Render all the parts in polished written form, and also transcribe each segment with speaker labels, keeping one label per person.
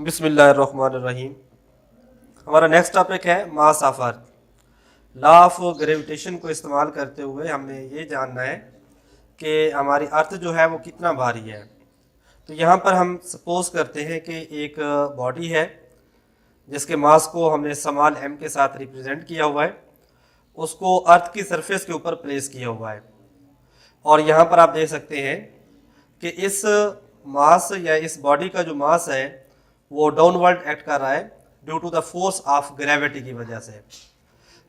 Speaker 1: बिस्मिल्लाहिर्रहमानिर्रहीम। हमारा next topic है mass of earth. Law of gravitation को इस्तेमाल करते हुए हमने ये जानना है कि हमारी अर्थ जो है वो कितना भारी है। तो यहाँ पर हम सपोज करते हैं कि एक बॉडी है जिसके मास को हमने स्मॉल m के साथ रिप्रेजेंट किया हुआ है, उसको अर्थ की सरफेस के ऊपर प्लेस किया हुआ है। और यहाँ पर आप देख सकते हैं कि इस मास या इस बॉडी का जो मास है वो डाउनवर्ड एक्ट कर रहा है due to the force of gravity की वजह से।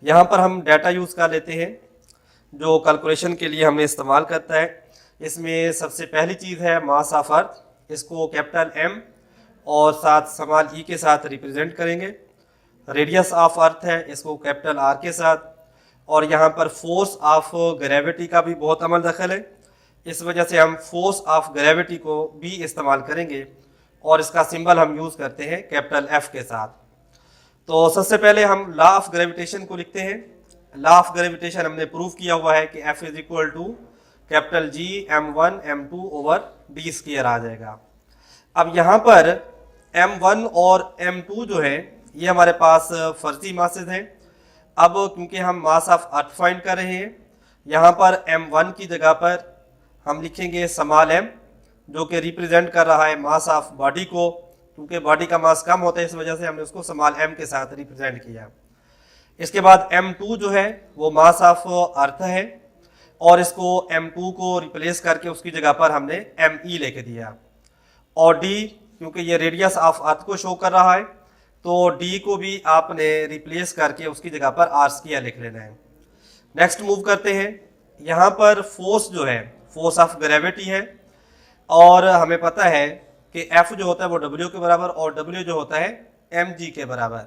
Speaker 1: यहाँ पर हम डाटा यूज़ कर लेते हैं जो कैलकुलेशन के लिए हमें इस्तेमाल करता है। इसमें सबसे पहली चीज़ है मास ऑफ अर्थ, इसको कैपिटल M और साथ स्मॉल e के साथ रिप्रेजेंट करेंगे। रेडियस ऑफ अर्थ है, इसको कैपिटल R के साथ। और यहाँ पर फोर्स ऑफ ग्रेविटी का भी बहुत अमल दखल है, इस वजह से हम फोर्स ऑफ ग्रेविटी को भी इस्तेमाल करेंगे और इसका सिंबल हम यूज़ करते हैं कैपिटल F के साथ। तो सबसे पहले हम लॉ ऑफ ग्रेविटेशन को लिखते हैं। लॉ ऑफ ग्रेविटेशन हमने प्रूव किया हुआ है कि F is equal to capital G m1 m2 over d square आ जाएगा। अब यहाँ पर m1 और m2 जो है ये हमारे पास फर्जी मासेस हैं। अब क्योंकि हम मास ऑफ अर्थ फाइंड कर रहे हैं, यहाँ पर m1 की जगह पर हम लिखेंगे स्मॉल m जो कि रिप्रेजेंट कर रहा है मास ऑफ बॉडी को। क्योंकि बॉडी का मास कम होता है इस वजह से हमने उसको स्मॉल m के साथ रिप्रेजेंट किया। इसके बाद m2 जो है वो मास ऑफ अर्थ है और इसको m2 को रिप्लेस करके उसकी जगह पर हमने me लेके दिया। और d क्योंकि ये रेडियस ऑफ अर्थ को शो कर रहा है तो d को भी आपने रिप्लेस करके उसकी जगह पर r स्क्वायर लिख लेना है। नेक्स्ट मूव करते हैं। यहाँ पर फोर्स जो है फोर्स ऑफ ग्रेविटी है और हमें पता है कि F जो होता है वो W के बराबर और W जो होता है mg के बराबर।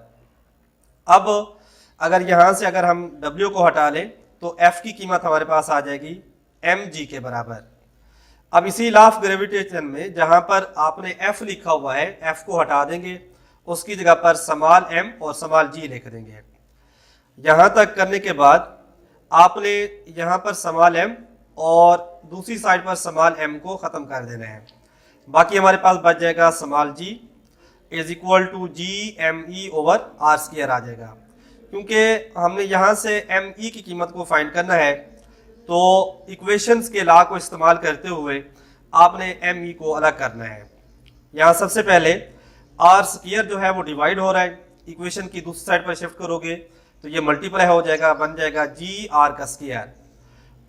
Speaker 1: अब अगर यहाँ से अगर हम W को हटा लें तो F की कीमत हमारे पास आ जाएगी mg के बराबर। अब इसी लॉ ऑफ ग्रेविटेशन में जहाँ पर आपने F लिखा हुआ है F को हटा देंगे, उसकी जगह पर स्मॉल m और स्मॉल g लिख देंगे। यहाँ तक करने के बाद आपने यहाँ पर स्मॉल m और दूसरी साइड पर स्मॉल m को ख़त्म कर देना है। बाकी हमारे पास बच जाएगा small g is equal to G M E over R square आ जाएगा। क्योंकि हमने यहाँ से एम ई की कीमत को फाइंड करना है तो इक्वेशंस के लॉ को इस्तेमाल करते हुए आपने एम ई को अलग करना है। यहाँ सबसे पहले आर स्क्वायर जो है वो डिवाइड हो रहा है, इक्वेशन की दूसरी साइड पर शिफ्ट करोगे तो ये मल्टीप्लाई हो जाएगा, बन जाएगा जी आर का स्क्वायर।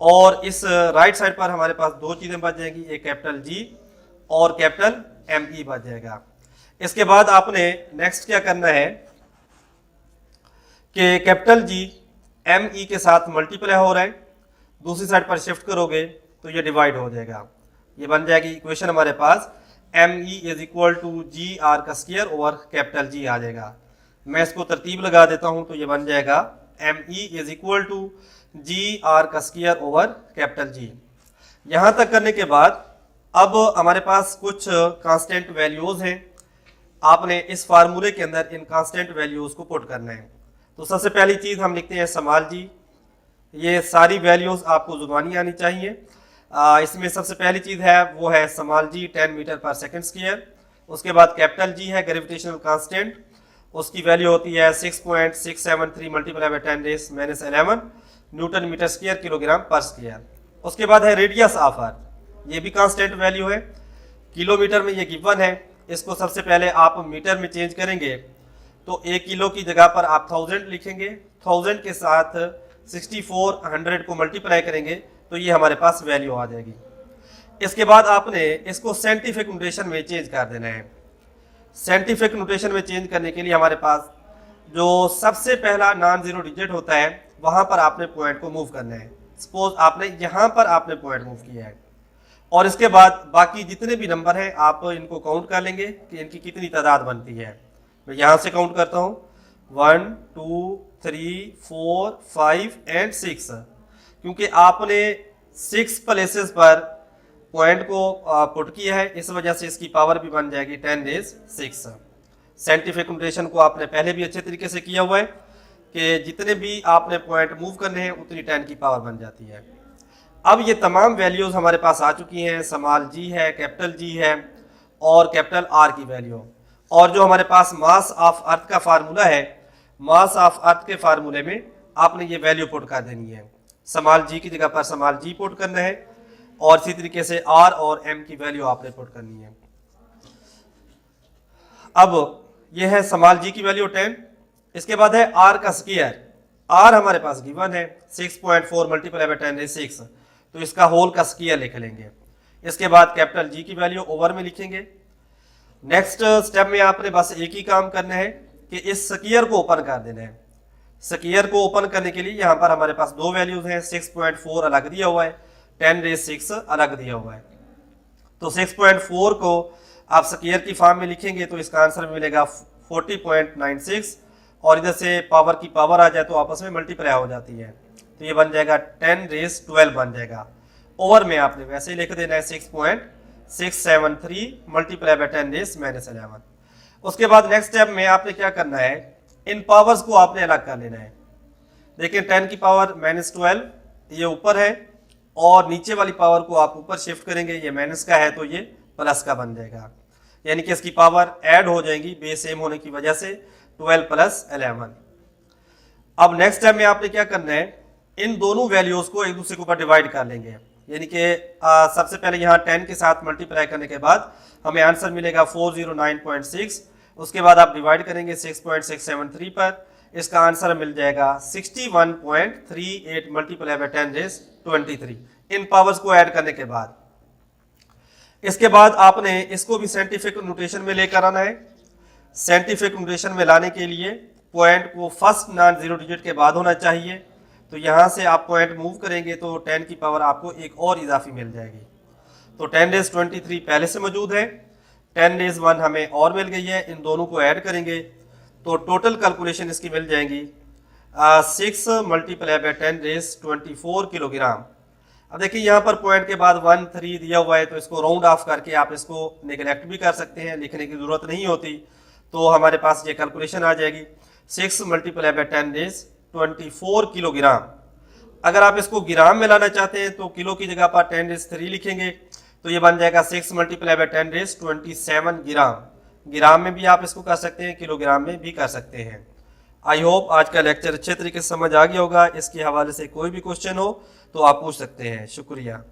Speaker 1: और इस राइट साइड पर हमारे पास दो चीज़ें बच जाएंगी, एक कैपिटल जी और कैपिटल एम ई बच जाएगा। इसके बाद आपने नेक्स्ट क्या करना है कि कैपिटल जी एम ई के साथ मल्टीप्लाई हो रहा है, दूसरी साइड पर शिफ्ट करोगे तो ये डिवाइड हो जाएगा। ये बन जाएगी इक्वेशन हमारे पास M E is equal to G R का स्क्वायर ओवर कैपिटल जी आ जाएगा। मैं इसको तरतीब लगा देता हूं तो ये बन जाएगा M E is equal to G R का स्क्वायर ओवर कैपिटल जी। यहाँ तक करने के बाद अब हमारे पास कुछ कांस्टेंट वैल्यूज़ हैं, आपने इस फार्मूले के अंदर इन कांस्टेंट वैल्यूज़ को पुट करना है। तो सबसे पहली चीज़ हम लिखते हैं स्मॉल जी। ये सारी वैल्यूज़ आपको जुबानी आनी चाहिए। इसमें सबसे पहली चीज़ है वो है स्मॉल जी 10 मीटर पर सेकंड स्क्वायर। उसके बाद कैपिटल जी है ग्रेविटेशनल कांस्टेंट, उसकी वैल्यू होती है 6.673 multiply by 10⁻11 newton metre square kilogram पर स्क्वायर। उसके बाद है रेडियस ऑफ अर्थ, ये भी कांस्टेंट वैल्यू है, किलोमीटर में ये गिवन है। इसको सबसे पहले आप मीटर में चेंज करेंगे तो 1 किलो की जगह पर आप 1000 लिखेंगे, 1000 के साथ 6400 को मल्टीप्लाई करेंगे तो ये हमारे पास वैल्यू आ जाएगी। इसके बाद आपने इसको साइंटिफिक नोटेशन में चेंज कर देना है। साइंटिफिक नोटेशन में चेंज करने के लिए हमारे पास जो सबसे पहला नॉन जीरो डिजिट होता है वहां पर आपने पॉइंट को मूव करना है। सपोज आपने यहाँ पर आपने पॉइंट मूव किया है और इसके बाद बाकी जितने भी नंबर हैं आप इनको काउंट कर लेंगे कि इनकी कितनी तादाद बनती है। मैं यहाँ से काउंट करता हूँ 1 2 3 4 5 एंड 6। क्योंकि आपने 6 प्लेसेस पर पॉइंट को पुट किया है इस वजह से इसकी पावर भी बन जाएगी 10⁻6। साइंटिफिक नोटेशन को आपने पहले भी अच्छे तरीके से किया हुआ है कि जितने भी आपने पॉइंट मूव करने हैं उतनी 10 की पावर बन जाती है। अब ये तमाम वैल्यूज़ हमारे पास आ चुकी हैं, स्मॉल जी है, कैपिटल जी है और कैपिटल आर की वैल्यू। और जो हमारे पास मास ऑफ अर्थ का फार्मूला है, मास ऑफ अर्थ के फार्मूले में आपने ये वैल्यू पुट कर देनी है, स्मॉल जी की जगह पर स्मॉल जी पुट करना है और इसी तरीके से आर और एम की वैल्यू आपने पुट करनी है। अब ये है स्मॉल जी की वैल्यू 10, इसके बाद है आर का स्क्वायर। आर हमारे पास गिवन है 6.4 मल्टीप्लाई बाय 10⁶, तो इसका होल का स्क्वायर लिख लेंगे। इसके बाद कैपिटल जी की वैल्यू ओवर में लिखेंगे। नेक्स्ट स्टेप में आपने बस एक ही काम करना है कि इस स्क्वायर को ओपन कर देना है। स्क्वायर को ओपन करने के लिए यहाँ पर हमारे पास दो वैल्यूज हैं, 6.4 अलग दिया हुआ है, 10⁶ अलग दिया हुआ है। तो 6.4 को आप स्क्वायर की फॉर्म में लिखेंगे तो इसका आंसर मिलेगा 40.96 और इधर से पावर की पावर आ जाए तो आपस में मल्टीप्लाई हो जाती है, तो ये बन जाएगा 10⁻12 बन जाएगा। ओवर में आपने वैसे ही लिख देना है 6.673 मल्टीप्लाई बाय 10⁻11। उसके बाद नेक्स्ट स्टेप में आपने क्या करना है, इन पावर्स को आपने अलग कर लेना है। देखिए 10 की पावर -12 ये ऊपर है और नीचे वाली पावर को आप ऊपर शिफ्ट करेंगे, ये माइनस का है तो ये प्लस का बन जाएगा, यानी कि इसकी पावर ऐड हो जाएंगी बेस सेम होने की वजह से 12 + 11। अब नेक्स्ट स्टेप में आपने क्या करना है, इन दोनों वैल्यूज को एक दूसरे के ऊपर डिवाइड कर लेंगे, यानी कि सबसे पहले यहाँ 10 के साथ मल्टीप्लाई करने के बाद हमें आंसर मिलेगा 409.6। उसके बाद आप डिवाइड करेंगे 6.673 पर, इसका आंसर मिल जाएगा 61.38 मल्टीप्लाई बाय 10⁻23 इन पावर्स को ऐड करने के बाद। इसके बाद आपने इसको भी साइंटिफिक नोटेशन में लेकर आना है। साइंटिफिक नोटेशन में लाने के लिए पॉइंट को फर्स्ट नॉन जीरो डिजिट के बाद होना चाहिए, तो यहाँ से आप पॉइंट मूव करेंगे तो 10 की पावर आपको एक और इजाफी मिल जाएगी। तो 10⁻23 पहले से मौजूद है, 10⁻1 हमें और मिल गई है, इन दोनों को ऐड करेंगे तो टोटल कैलकुलेशन इसकी मिल जाएंगी 6 मल्टीप्लाई बाय 10⁻24 किलोग्राम। अब देखिए यहाँ पर पॉइंट के बाद 1 3 दिया हुआ है, तो इसको राउंड ऑफ करके आप इसको निगलेक्ट भी कर सकते हैं, लिखने की जरूरत नहीं होती, तो हमारे पास ये कैलकुलेशन आ जाएगी 6 मल्टीप्लाई बाय 10⁻24 किलोग्राम। अगर आप इसको ग्राम में लाना चाहते हैं तो किलो की जगह पर 10⁻3 लिखेंगे, तो ये बन जाएगा 6 मल्टीप्लाई बाय 10⁻27 ग्राम। ग्राम में भी आप इसको कर सकते हैं, किलोग्राम में भी कर सकते हैं। आई होप आज का लेक्चर अच्छे तरीके से समझ आ गया होगा। इसके हवाले से कोई भी क्वेश्चन हो तो आप पूछ सकते हैं। शुक्रिया।